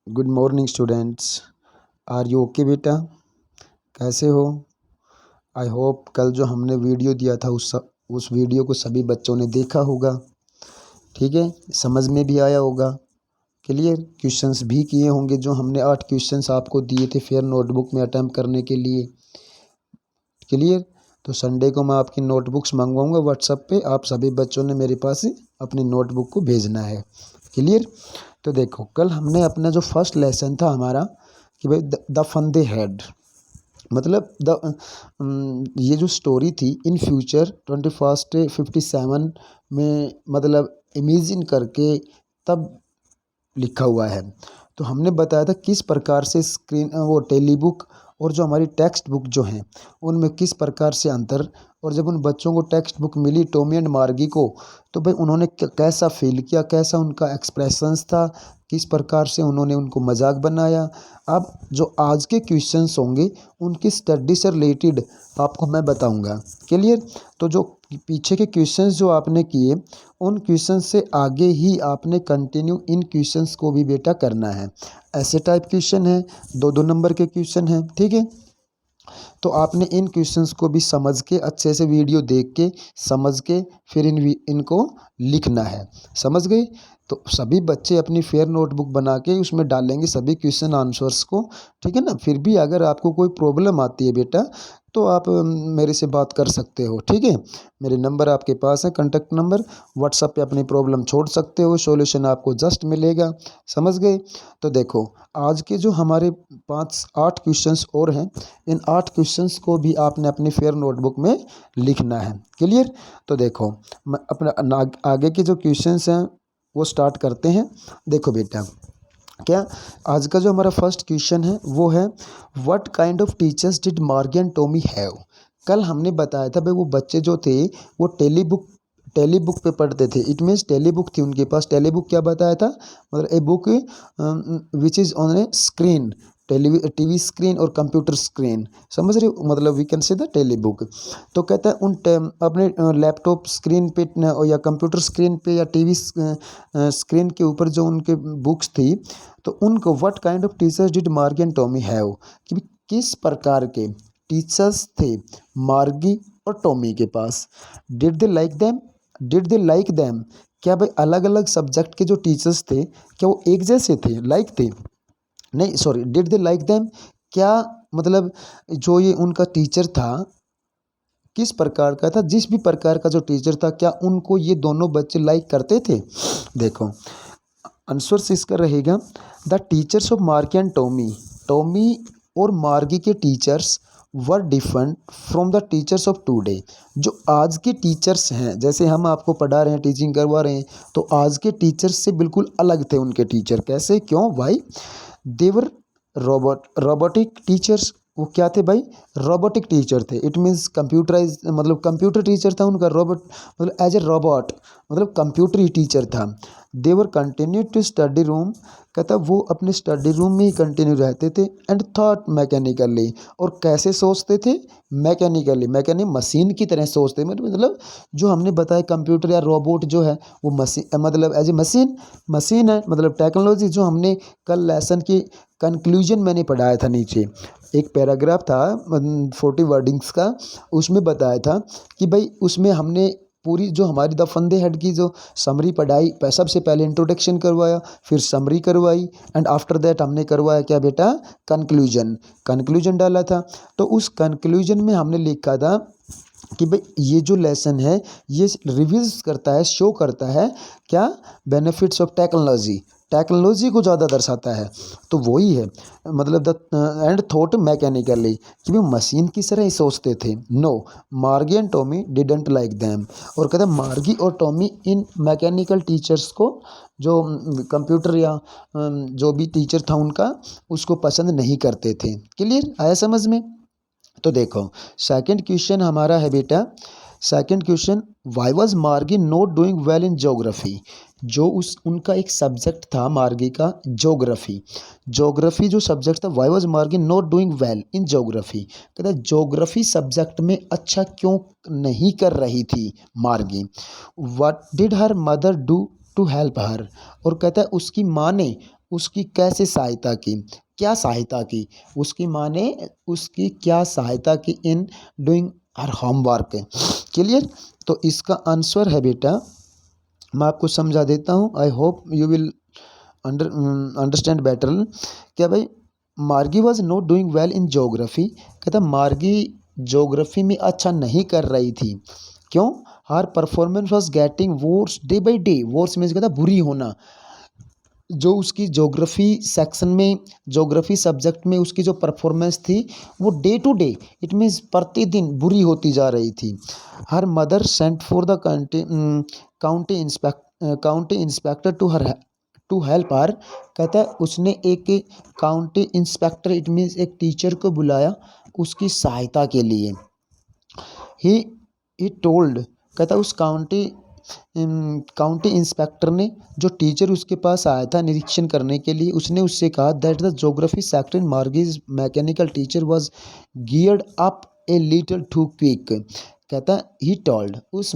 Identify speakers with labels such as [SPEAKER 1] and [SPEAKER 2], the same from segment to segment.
[SPEAKER 1] Good morning students. Are you okay बेटा? कैसे हो? आई होप कल जो हमने वीडियो दिया था उस वीडियो को सभी बच्चों ने देखा होगा। ठीक है, समझ में भी आया होगा। क्लियर? क्वेश्चंस भी किए होंगे जो हमने 8 क्वेश्चंस आपको दिए थे फेयर नोटबुक में अटेम्प्ट करने के लिए। क्लियर? तो संडे को मैं आपकी नोटबुक्स मंगवाऊंगा व्हाट्सएप पे। आप सभी बच्चों ने मेरे पास अपनी नोटबुक को भेजना है। क्लियर? तो देखो, कल हमने अपना जो फर्स्ट लेसन था हमारा कि भाई द फंदे हेड, मतलब ये जो स्टोरी थी इन फ्यूचर 2157 में, मतलब इमेजिन करके तब लिखा हुआ है। तो हमने बताया था किस प्रकार से स्क्रीन वो टेली बुक और जो हमारी टेक्स्ट बुक जो हैं उनमें किस प्रकार से अंतर। और जब उन बच्चों को टेक्स्ट बुक मिली टॉमी एंड मार्गी को, तो भाई उन्होंने कैसा फील किया, कैसा उनका एक्सप्रेशंस था, किस प्रकार से उन्होंने उनको मजाक बनाया। अब जो आज के क्वेश्चंस होंगे उनकी स्टडी से रिलेटेड आपको मैं बताऊंगा। क्लियर? तो जो पीछे के क्वेश्चंस जो आपने किए उन क्वेश्चंस से आगे ही आपने कंटिन्यू इन क्वेश्चंस को भी बेटा करना है। ऐसे टाइप क्वेश्चन है, 2-2 नंबर के क्वेश्चन हैं। ठीक है, तो आपने इन क्वेश्चंस को भी समझ के अच्छे से वीडियो देख के समझ के फिर इनको लिखना है। समझ गए? तो सभी बच्चे अपनी फेयर नोटबुक बना के उसमें डालेंगे सभी क्वेश्चन आंसर्स को। ठीक है ना? फिर भी अगर आपको कोई प्रॉब्लम आती है बेटा तो आप मेरे से बात कर सकते हो। ठीक है, मेरे नंबर आपके पास है, कांटेक्ट नंबर। व्हाट्सएप पे अपनी प्रॉब्लम छोड़ सकते हो, सॉल्यूशन आपको जस्ट मिलेगा। समझ गए? तो देखो, आज के जो हमारे 5-8 क्वेश्चंस और हैं, इन 8 क्वेश्चंस को भी आपने अपनी फेयर नोटबुक में लिखना है। क्लियर? तो देखो, मैं अपना आगे के जो क्वेश्चंस हैं वो स्टार्ट करते हैं। देखो बेटा, क्या आज का जो हमारा फर्स्ट क्वेश्चन है वो है what kind of teachers did मार्गी एंड टॉमी हैव। कल हमने बताया था भाई वो बच्चे जो थे वो टेली बुक पे पढ़ते थे। इट मीन्स टेली बुक थी उनके पास। टेली बुक क्या बताया था? मतलब a book which is on a screen, TV screen और कंप्यूटर स्क्रीन। समझ रहे हो? मतलब we can say the tele book. तो कहता है अपने लैपटॉप स्क्रीन पे या कंप्यूटर स्क्रीन पे या टीवी स्क्रीन के ऊपर जो उनके बुक्स थी, तो उनको what kind of teachers did मार्गी एंड टॉमी हैव, कि किस प्रकार के टीचर्स थे मार्गी और टॉमी के पास। Did they like them, did they like them, क्या भाई अलग अलग सब्जेक्ट के जो टीचर्स थे क्या वो एक जैसे थे, लाइक थे? नहीं, sorry, did they like them, क्या मतलब जो ये उनका टीचर था किस प्रकार का था, जिस भी प्रकार का जो टीचर था क्या उनको ये दोनों बच्चे लाइक करते थे। देखो, आंसर इसका रहेगा द टीचर्स ऑफ मार्गी एंड टॉमी, टॉमी और मार्गी के teachers were different from the teachers of today. जो आज के टीचर्स हैं, जैसे हम आपको पढ़ा रहे हैं, टीचिंग करवा रहे हैं, तो आज के टीचर्स से बिल्कुल अलग थे उनके टीचर। कैसे? क्यों भाई? देवर रोबोटिक टीचर्स। वो क्या थे भाई? रोबोटिक टीचर थे। इट मीन्स कंप्यूटराइज, मतलब कंप्यूटर टीचर था उनका। रोबोट मतलब एज ए रोबोट, मतलब कंप्यूटर ही टीचर था। देवर कंटिन्यू टू स्टडी रूम, कहता वो अपने स्टडी रूम में ही कंटिन्यू रहते थे। एंड थॉट मैकेनिकली, और कैसे सोचते थे? मैकेनिकली, मैकेनिक मशीन की तरह सोचते। मतलब जो हमने बताया कंप्यूटर या रोबोट जो है वो मशीन, मतलब एज ए मशीन है, मतलब टेक्नोलॉजी। जो हमने कल लेसन की कंक्लूजन मैंने पढ़ाया था, नीचे एक पैराग्राफ था 40 वर्डिंग्स का, उसमें बताया था कि भाई उसमें हमने पूरी जो हमारी द फंदे हेड की जो समरी पढ़ाई, सबसे पहले इंट्रोडक्शन करवाया, फिर समरी करवाई, एंड आफ्टर दैट हमने करवाया क्या बेटा? कंक्लूजन डाला था। तो उस कंक्लूजन में हमने लिखा था कि भाई ये जो लेसन है ये रिव्यूज करता है, शो करता है क्या? बेनिफिट्स ऑफ टेक्नोलॉजी, टेक्नोलॉजी को ज़्यादा दर्शाता है। तो वही है, मतलब द एंड थॉट मैकेनिकली, कि वो मशीन की तरह ही सोचते थे। नो, मार्गी and Tommy didn't like them, और कहते हैं मार्गी और टॉमी इन मैकेनिकल टीचर्स को, जो कंप्यूटर या जो भी टीचर था उनका, उसको पसंद नहीं करते थे। क्लियर? आया समझ में? तो देखो, सेकंड क्वेश्चन हमारा है बेटा, सेकंड क्वेश्चन, वाई वॉज मार्गी not doing well in geography. जो उनका एक सब्जेक्ट था मार्गी का, ज्योग्राफी जो सब्जेक्ट था, वाई वॉज मार्गी not doing well in geography. कहता है ज्योग्राफी सब्जेक्ट में अच्छा क्यों नहीं कर रही थी Margie. What did her mother do to help her, और कहता है उसकी माँ ने उसकी कैसे सहायता की, क्या सहायता की, उसकी माने उसकी क्या सहायता की in doing her homework. Clear. तो इसका आंसर है बेटा, मैं आपको समझा देता हूँ, I hope you will understand better. क्या भाई, मार्गी was not doing well in geography. कहता मार्गी जोग्राफी में अच्छा नहीं कर रही थी। क्यों? Her performance was getting worse day by day. Worse means कहता बुरी होना। जो उसकी ज्योग्राफी सेक्शन में, ज्योग्राफी सब्जेक्ट में उसकी जो परफॉर्मेंस थी वो day to day, it means प्रतिदिन बुरी होती जा रही थी। Her mother sent for the county inspector to help her. कहता है उसने एक काउंटी इंस्पेक्टर, इट मीन्स एक टीचर को बुलाया उसकी सहायता के लिए। ही ही टोल्ड, कहता उस काउंटी इंस्पेक्टर ने, जो टीचर उसके पास आया था निरीक्षण करने के लिए, उसने उससे कहा that the geography sector in Margie's mechanical teacher was geared up a little too quick. कहता ही टोल्ड, उस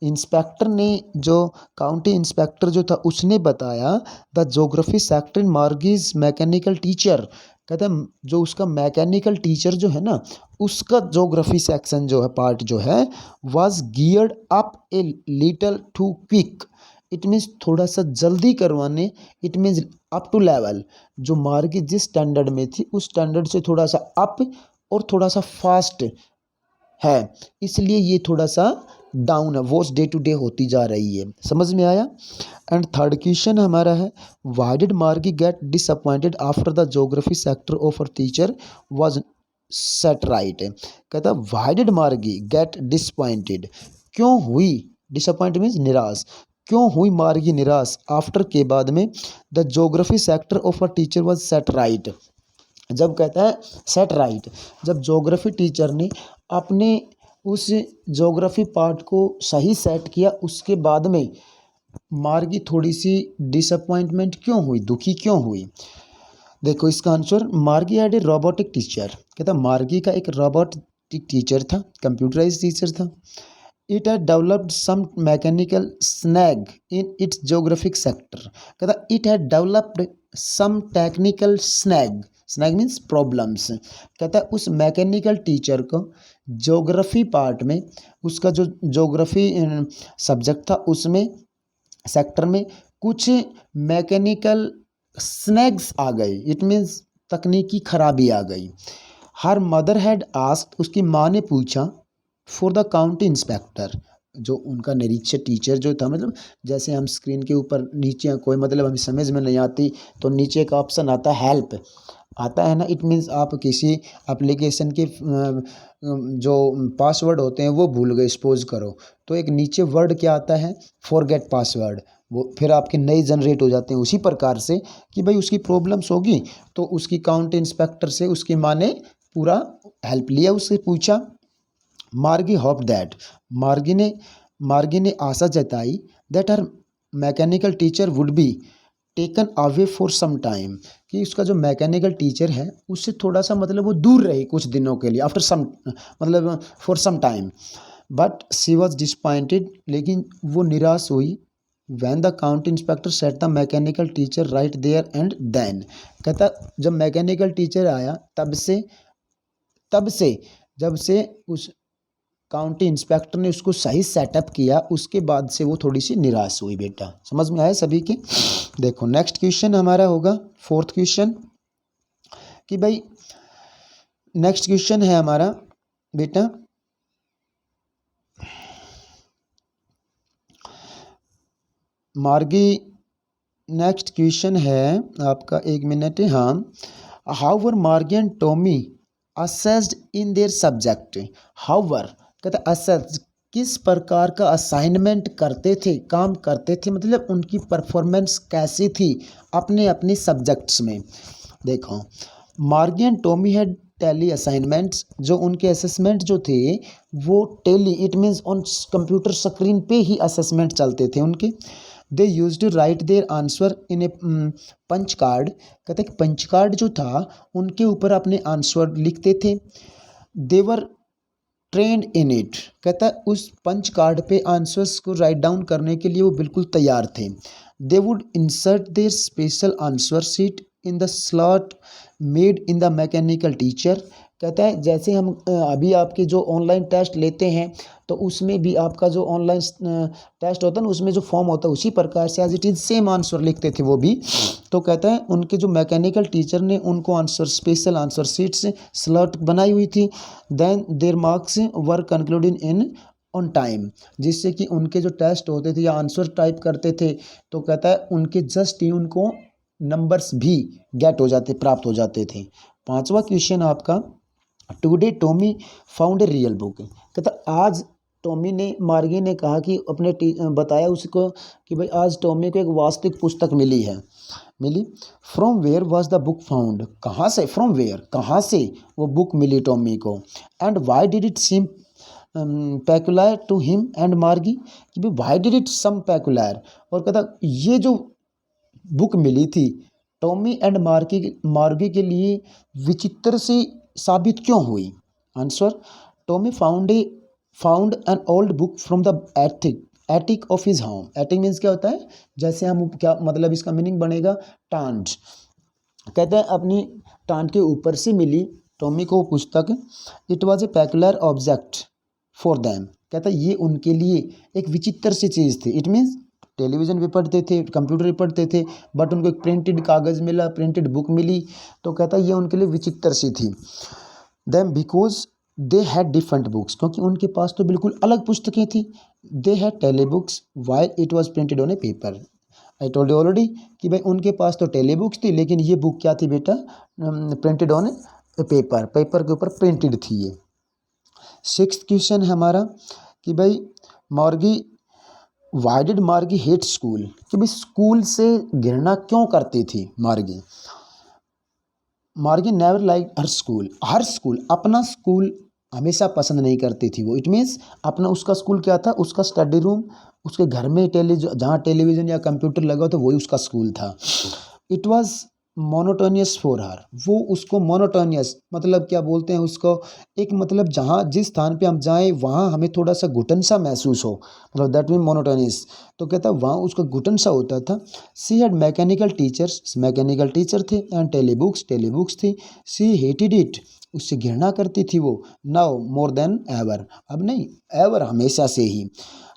[SPEAKER 1] इंस्पेक्टर ने, जो काउंटी इंस्पेक्टर जो था उसने बताया the geography sector in Margie's mechanical teacher. कहता जो उसका मैकेनिकल टीचर जो है ना, उसका ज्योग्राफी सेक्शन जो है, पार्ट जो है, was geared up a little too quick. It means थोड़ा सा जल्दी करवाने, it means up to level. जो मार्गी जिस स्टैंडर्ड में थी उस स्टैंडर्ड से थोड़ा सा अप और थोड़ा सा फास्ट है, इसलिए ये थोड़ा सा डाउन है, वो डे टू डे होती जा रही है। समझ में आया। एंड थर्ड क्वेश्चन हमारा है, व्हाई डिड मार्गी get disappointed after the geography sector of her teacher was set right. कहता व्हाई डिड मार्गी गेट डिसअपॉइंटेड, क्यों हुई, डिसअपॉइंट मीन्स निराश, क्यों हुई मार्गी निराश, आफ्टर के बाद में, the geography sector of a teacher was set right. जब कहता है सेट राइट, जब ज्योग्राफी टीचर ने अपने उस ज्योग्राफी पार्ट को सही सेट किया, उसके बाद में मार्गी थोड़ी सी डिसअपॉइंटमेंट क्यों हुई, दुखी क्यों हुई। देखो इसका आंसर, मार्गी हैड ए रोबोटिक टीचर। कहता मार्गी का एक रोबोटिक टीचर था, कंप्यूटराइज टीचर था। It had developed some mechanical snag in its geographic sector. कहता it had developed some technical snag, snag means problems. कहता है उस मैकेनिकल टीचर को ज्योग्राफी पार्ट में, उसका जो ज्योग्राफी सब्जेक्ट था उसमें, सेक्टर में कुछ मैकेनिकल स्नैग्स आ गए, इट मीन्स तकनीकी खराबी आ गई। हर मदर हैड आस्क्ड, उसकी माँ ने पूछा, फॉर द काउंटी इंस्पेक्टर, जो उनका निरीक्षक टीचर जो था, मतलब जैसे हम स्क्रीन के ऊपर नीचे कोई मतलब हमें समझ में नहीं आती तो नीचे एक ऑप्शन आता है हेल्प, आता है ना, इट मीन्स आप किसी एप्लीकेशन के जो पासवर्ड होते हैं वो भूल गए सपोज करो, तो एक नीचे वर्ड क्या आता है, फॉरगेट पासवर्ड, वो फिर आपके नए जनरेट हो जाते हैं। उसी प्रकार से कि भाई उसकी प्रॉब्लम्स होगी तो उसकी काउंटी इंस्पेक्टर से उसकी माँ ने पूरा हेल्प लिया, उससे पूछा। मार्गी होप दैट, मार्गी ने आशा जताई that her mechanical teacher would be taken away for some time, कि उसका जो मैकेनिकल टीचर है उससे थोड़ा सा मतलब वो दूर रहे कुछ दिनों के लिए, आफ्टर सम मतलब for some time. But she was disappointed, लेकिन वो निराश हुई। When the county inspector set the mechanical teacher right there and then. कहता जब मैकेनिकल टीचर आया तब से जब से उस काउंटी इंस्पेक्टर ने उसको सही सेटअप किया, उसके बाद से वो थोड़ी सी निराश हुई। बेटा समझ में आया सभी के। देखो नेक्स्ट क्वेश्चन हमारा होगा फोर्थ क्वेश्चन, कि भाई नेक्स्ट क्वेश्चन है हमारा बेटा, मार्गी, नेक्स्ट क्वेश्चन है आपका, एक मिनट, हाँ, हाउ वर मार्गी and Tommy assessed in their subject. How वर, कहता असेस्ड, किस प्रकार का असाइनमेंट करते थे, काम करते थे, मतलब उनकी परफॉर्मेंस कैसी थी अपने अपने सब्जेक्ट्स में। देखो Margie and Tommy had tele assignments, जो उनके असेसमेंट जो थे वो tele, it means on computer screen पे ही असेसमेंट चलते थे उनके। They use to write their answer in a punch card. कहते हैं पंच कार्ड जो था उनके ऊपर अपने आंसर लिखते थे। देवर ट्रेंड इन इट, कहता है उस पंच कार्ड पे आंसर्स को राइट डाउन करने के लिए वो बिल्कुल तैयार थे। They would insert their special answer sheet in the slot made in the mechanical teacher. कहता है जैसे हम अभी आपके जो ऑनलाइन टेस्ट लेते हैं तो उसमें भी आपका जो ऑनलाइन टेस्ट होता है ना उसमें जो फॉर्म होता है उसी प्रकार से as it is same answer लिखते थे वो भी। तो कहता है उनके जो मैकेनिकल टीचर ने उनको answer special answer sheets slot बनाई हुई थी। Then their marks were concluded in on time, जिससे कि उनके जो टेस्ट होते थे या आंसर टाइप करते थे तो कहता है उनके जस्ट ही उनको नंबर्स भी गेट हो जाते प्राप्त हो जाते थे। पांचवा क्वेश्चन आपका, today Tommy found a real book. कहता आज टॉमी ने मार्गी ने कहा कि अपने बताया उसको कि भाई आज टॉमी को एक वास्तविक पुस्तक मिली। From where was the book found, कहाँ से, फ्रॉम वेयर कहाँ से वो बुक मिली टॉमी को। And why did it seem peculiar to him and Margie, कि भाई why did it seem peculiar, और कहता ये जो बुक मिली थी टॉमी एंड मार्गी के लिए विचित्र सी साबित क्यों हुई। Answer, Tommy found an old book from the attic of his home. Attic means क्या होता है, जैसे हम क्या मतलब इसका मीनिंग बनेगा टांट। कहते हैं अपनी टांट के ऊपर से मिली टॉमी को पुस्तक। It was a peculiar object for them, कहता है ये उनके लिए एक विचित्र सी चीज़ थी। इट मीन्स टेलीविज़न पे पढ़ते थे, कंप्यूटर पे पढ़ते थे, बट उनको एक प्रिंटेड कागज़ मिला, प्रिंटेड बुक मिली, तो कहता है ये उनके लिए विचित्र सी थी। Them because they had different books, क्योंकि उनके पास तो बिल्कुल अलग पुस्तकें थी। They had tele books while it was printed on a paper. I told you already कि भाई उनके पास तो टेली बुक्स थी लेकिन ये बुक क्या थी बेटा, printed on a paper, paper के ऊपर प्रिंटेड थी ये। सिक्स्थ क्वेश्चन है हमारा कि भाई मार्गी वाई डिड मार्गी हेट स्कूल, कि भाई स्कूल से घृणा क्यों करती थी मार्गी। मार्गी नेवर लाइक हर स्कूल अपना स्कूल हमेशा पसंद नहीं करती थी वो। इट मीन्स अपना उसका स्कूल क्या था, उसका स्टडी रूम, उसके घर में जहाँ टेलीविज़न या कंप्यूटर लगा तो वही उसका स्कूल था। It was monotonous for her, वो उसको मोनोटोनियस मतलब क्या बोलते हैं उसको, एक मतलब जहाँ जिस स्थान पे हम जाएं वहाँ हमें थोड़ा सा घुटन सा महसूस हो, मतलब दैट मीन मोनोटोनियस। तो कहता वहाँ उसका घुटन सा होता था। She had mechanical teachers, mechanical teacher थे, एंड टेलीबुक्स थी। सी हेटेड इट, उससे घृणा करती थी वो। नाउ मोर देन एवर, अब नहीं एवर, हमेशा से ही।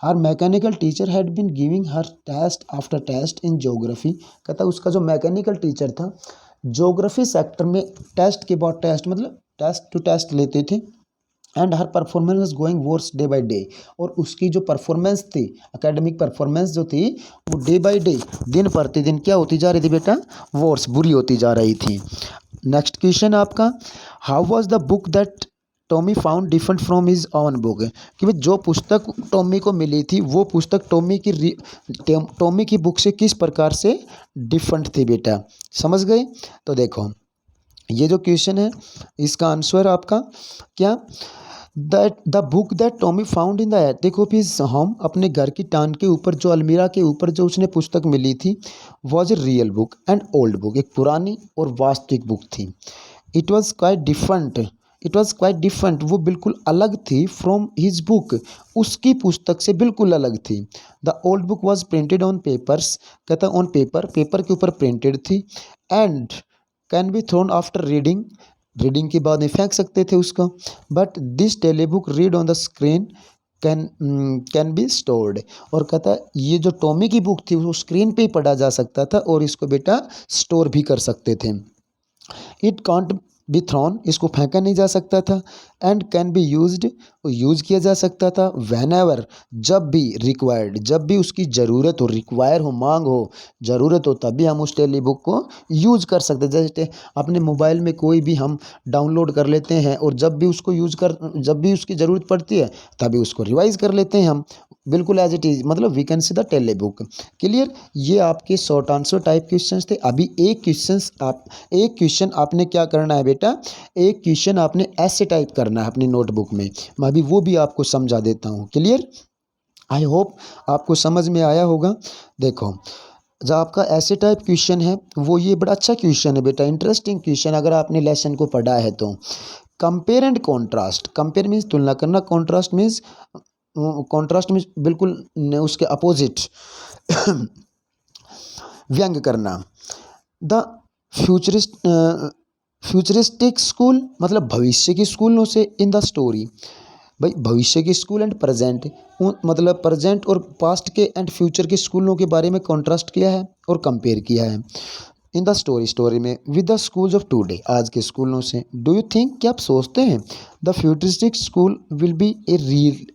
[SPEAKER 1] Her mechanical teacher had been giving her test after test in geography. कहता उसका जो मैकेनिकल टीचर था ज्योग्राफी सेक्टर में टेस्ट के बाद टेस्ट मतलब टेस्ट टू टेस्ट लेते थे। And her performance was going worse day by day, और उसकी जो परफॉर्मेंस थी एकेडमिक परफॉर्मेंस जो थी वो डे बाई डे दिन प्रतिदिन क्या होती जा रही थी बेटा, वर्स बुरी होती जा रही थी। नेक्स्ट क्वेश्चन आपका, how was the book that Tommy found different from his own book, कि भाई जो पुस्तक टॉमी को मिली थी वो पुस्तक टॉमी की बुक से किस प्रकार से डिफरेंट थी बेटा, समझ गए। तो देखो ये जो क्वेश्चन है इसका आंसर आपका क्या, that the book that Tommy found in the attic of his home, अपने घर की टांड के ऊपर जो अलमीरा के ऊपर जो उसने पुस्तक मिली थी, was a real book and old book, एक पुरानी और वास्तविक बुक थी। इट वॉज क्वाइट डिफरेंट, वो बिल्कुल अलग थी फ्रॉम हिज बुक, उसकी पुस्तक से बिल्कुल अलग थी। The old book was printed on papers, कहता ऑन पेपर, पेपर के ऊपर प्रिंटेड थी। And can be thrown after reading, reading के बाद में फेंक सकते थे उसको। But this tele book read on the screen can be stored, और कहता ये जो टॉमी की बुक थी वो स्क्रीन पे ही पढ़ा जा सकता था और इसको बेटा स्टोर भी कर सकते थे। इट कांट बी थ्रोन, इसको फेंका नहीं जा सकता था। And can be used, use किया जा सकता था। वैन एवर, जब भी, रिक्वायर्ड, जब भी उसकी ज़रूरत हो, रिक्वायर हो, मांग हो, ज़रूरत हो, तभी हम उस टेली बुक को यूज कर सकते। जैसे अपने मोबाइल में कोई भी हम डाउनलोड कर लेते हैं और जब भी उसको जब भी उसकी ज़रूरत पड़ती है तभी उसको रिवाइज कर लेते हैं हम, बिल्कुल एज इट इज़, मतलब we can see the tele book. Clear, ये आपके शॉर्ट आंसर टाइप क्वेश्चन थे। अभी एक क्वेश्चन आपने क्या करना है बेटा, एक क्वेश्चन आपने ऐसे टाइप करना है अपनी नोटबुक में, मैं अभी वो भी आपको समझा देता हूँ। क्लियर, आई होप आपको समझ में आया होगा। देखो जो आपका ऐसे टाइप क्वेश्चन है वो ये बड़ा अच्छा क्वेश्चन है बेटा, इंटरेस्टिंग क्वेश्चन, अगर आपने लेसन को पढ़ा है तो। Compare and contrast, compare means तुलना करना, कॉन्ट्रास्ट मीन्स बिल्कुल उसके अपोजिट। व्यंग करना। द फ्यूचरिस्टिक स्कूल मतलब भविष्य के स्कूलों से इन द स्टोरी। भाई भविष्य के स्कूल एंड प्रेजेंट, मतलब प्रेजेंट और पास्ट के एंड फ्यूचर के स्कूलों के बारे में कॉन्ट्रास्ट किया है और कंपेयर किया है इन द स्टोरी में with the schools of today, आज के स्कूलों से। डू यू थिंक, क्या आप सोचते हैं the futuristic school will be a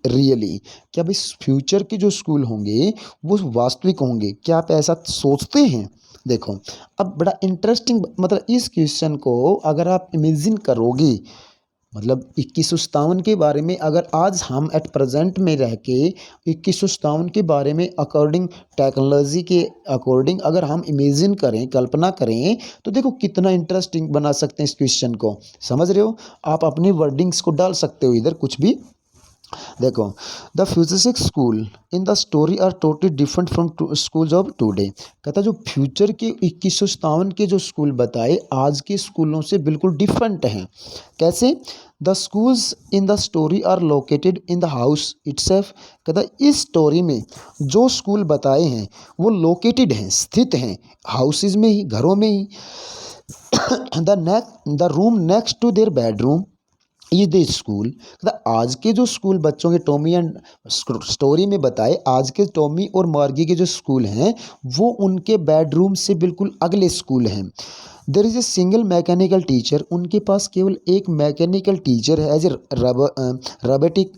[SPEAKER 1] really, क्या भाई फ्यूचर के जो स्कूल होंगे वो वास्तविक होंगे, क्या आप ऐसा सोचते हैं? देखो अब बड़ा इंटरेस्टिंग, मतलब इस क्वेश्चन को अगर आप इमेजिन करोगे, मतलब 2157 के बारे में अगर आज हम एट प्रेजेंट में रह के 2157 के बारे में अकॉर्डिंग टेक्नोलॉजी के अकॉर्डिंग अगर हम इमेजिन करें, कल्पना करें, तो देखो कितना इंटरेस्टिंग बना सकते हैं इस क्वेश्चन को। समझ रहे हो? आप अपनी वर्डिंग्स को डाल सकते हो इधर कुछ भी। देखो the futuristic school in the story are totally different from schools of today. कहता जो फ्यूचर के 2157 के जो स्कूल बताए आज के स्कूलों से बिल्कुल डिफरेंट हैं। कैसे? The schools in the story are located in the house itself. कहता इस स्टोरी में जो स्कूल बताए हैं वो लोकेटेड हैं, स्थित हैं हाउसेज में ही, घरों में ही। The room next to their bedroom is the school. आज के जो स्कूल बच्चों के टॉमी एंड स्टोरी में बताए, आज के टॉमी और मार्गी के जो स्कूल हैं वो उनके बेडरूम से बिल्कुल अगले स्कूल हैं। There is a single mechanical teacher, उनके पास केवल एक मैकेनिकल टीचर है as a robotic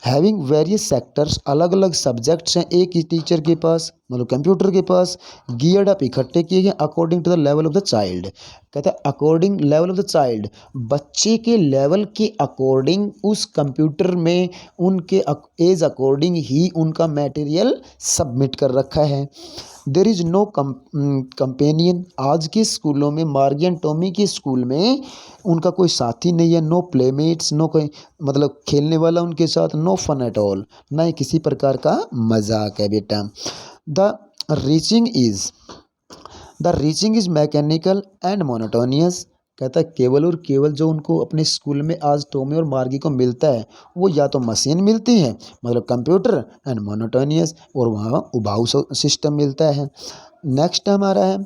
[SPEAKER 1] having various sectors, अलग अलग सब्जेक्ट्स हैं एक ही टीचर के पास, मतलब कंप्यूटर के पास। गियर्ड अप, इकट्ठे किए गए according to the level of the child. कहता है according level of the child, बच्चे के लेवल के अकॉर्डिंग उस कंप्यूटर में उनके एज अकॉर्डिंग ही उनका मटेरियल सबमिट कर रखा है। देर इज़ नो कंपेनियन, आज के स्कूलों में मार्गी एंड टॉमी के स्कूल में उनका कोई साथी नहीं है। नो प्लेमेट्स, नो कोई मतलब खेलने वाला उनके साथ। नो फन एट ऑल, ना ही किसी प्रकार का मजाक है बेटा। The reaching is mechanical and monotonous. कहता है केवल और केवल जो उनको अपने स्कूल में आज टॉमी और मार्गी को मिलता है वो या तो मशीन मिलती है, मतलब कंप्यूटर, एंड मोनोटोनियस, और वहाँ उबाऊ सिस्टम मिलता है। नेक्स्ट हमारा है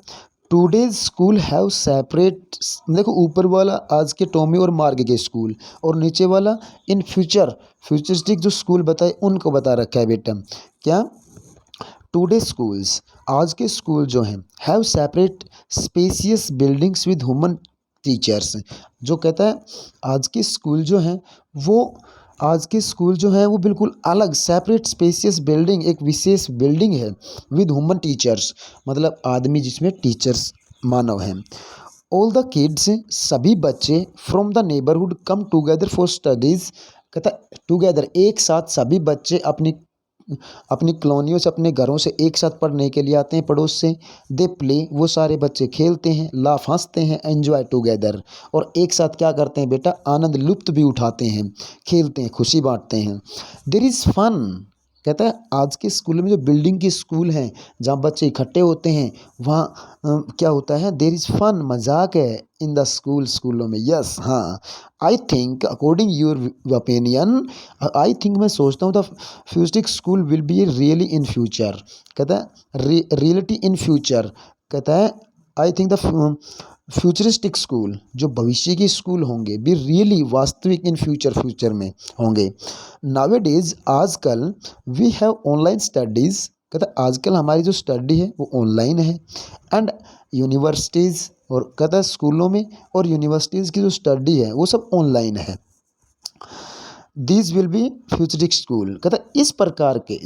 [SPEAKER 1] टूडेज स्कूल हैव सेपरेट। देखो ऊपर वाला आज के टॉमी और मार्गी के स्कूल, और नीचे वाला इन फ्यूचरिस्टिक जो स्कूल बताए उनको बता रखा है बेटा। क्या? टुडे स्कूल्स, आज के स्कूल जो हैं, have separate spacious buildings with human teachers. जो कहता है आज के स्कूल जो हैं वो बिल्कुल अलग सेपरेट स्पेसियस बिल्डिंग, एक विशेष बिल्डिंग है विद ह्यूमन टीचर्स, मतलब आदमी जिसमें टीचर्स मानव हैं। ऑल द किड्स, सभी बच्चे from the neighbourhood come together for studies. कहता टुगेदर, एक साथ सभी बच्चे अपनी कॉलोनियों से, अपने घरों से एक साथ पढ़ने के लिए आते हैं, पड़ोस से। दे प्ले, वो सारे बच्चे खेलते हैं। लाफ, हंसते हैं। एंजॉय टुगेदर, और एक साथ क्या करते हैं बेटा? आनंद लुत्फ भी उठाते हैं, खेलते हैं, खुशी बांटते हैं। There is fun. कहता है आज के स्कूल में जो बिल्डिंग के स्कूल हैं जहाँ बच्चे इकट्ठे होते हैं वहाँ क्या होता है? देयर इज़ फन, मजाक है इन द स्कूलों में। यस, हाँ। I think according your opinion, I think, मैं सोचता हूँ the futuristic school will be really in future. कहता है रियलिटी इन फ्यूचर। कहता है I think the futuristic school, जो भविष्य के स्कूल होंगे, भी रियली वास्तविक इन फ्यूचर में होंगे। नावेडेज, आजकल, वी हैव ऑनलाइन स्टडीज़। कहता आजकल हमारी जो स्टडी है वो ऑनलाइन है। एंड यूनिवर्सिटीज़, और कहता है स्कूलों में और यूनिवर्सिटीज़ की जो स्टडी है वो सब ऑनलाइन है। These will be futuristic school. कहता इस प्रकार के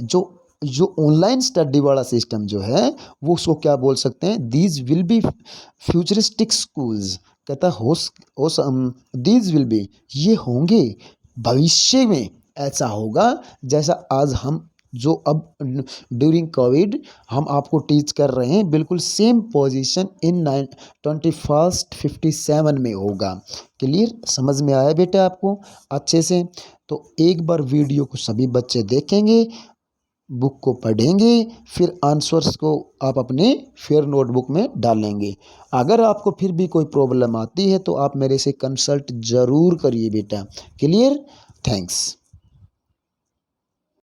[SPEAKER 1] जो ऑनलाइन स्टडी वाला सिस्टम जो है वो उसको क्या बोल सकते हैं? These will be futuristic schools. कहता दीज विल बी, ये होंगे भविष्य में, ऐसा होगा जैसा आज हम जो अब ड्यूरिंग कोविड हम आपको टीच कर रहे हैं, बिल्कुल सेम पोजीशन इन 2157 में होगा। क्लियर? समझ में आया बेटा आपको अच्छे से? तो एक बार वीडियो को सभी बच्चे देखेंगे, बुक को पढ़ेंगे, फिर आंसर्स को आप अपने फेयर नोटबुक में डालेंगे। अगर आपको फिर भी कोई प्रॉब्लम आती है तो आप मेरे से कंसल्ट ज़रूर करिए बेटा। क्लियर? थैंक्स।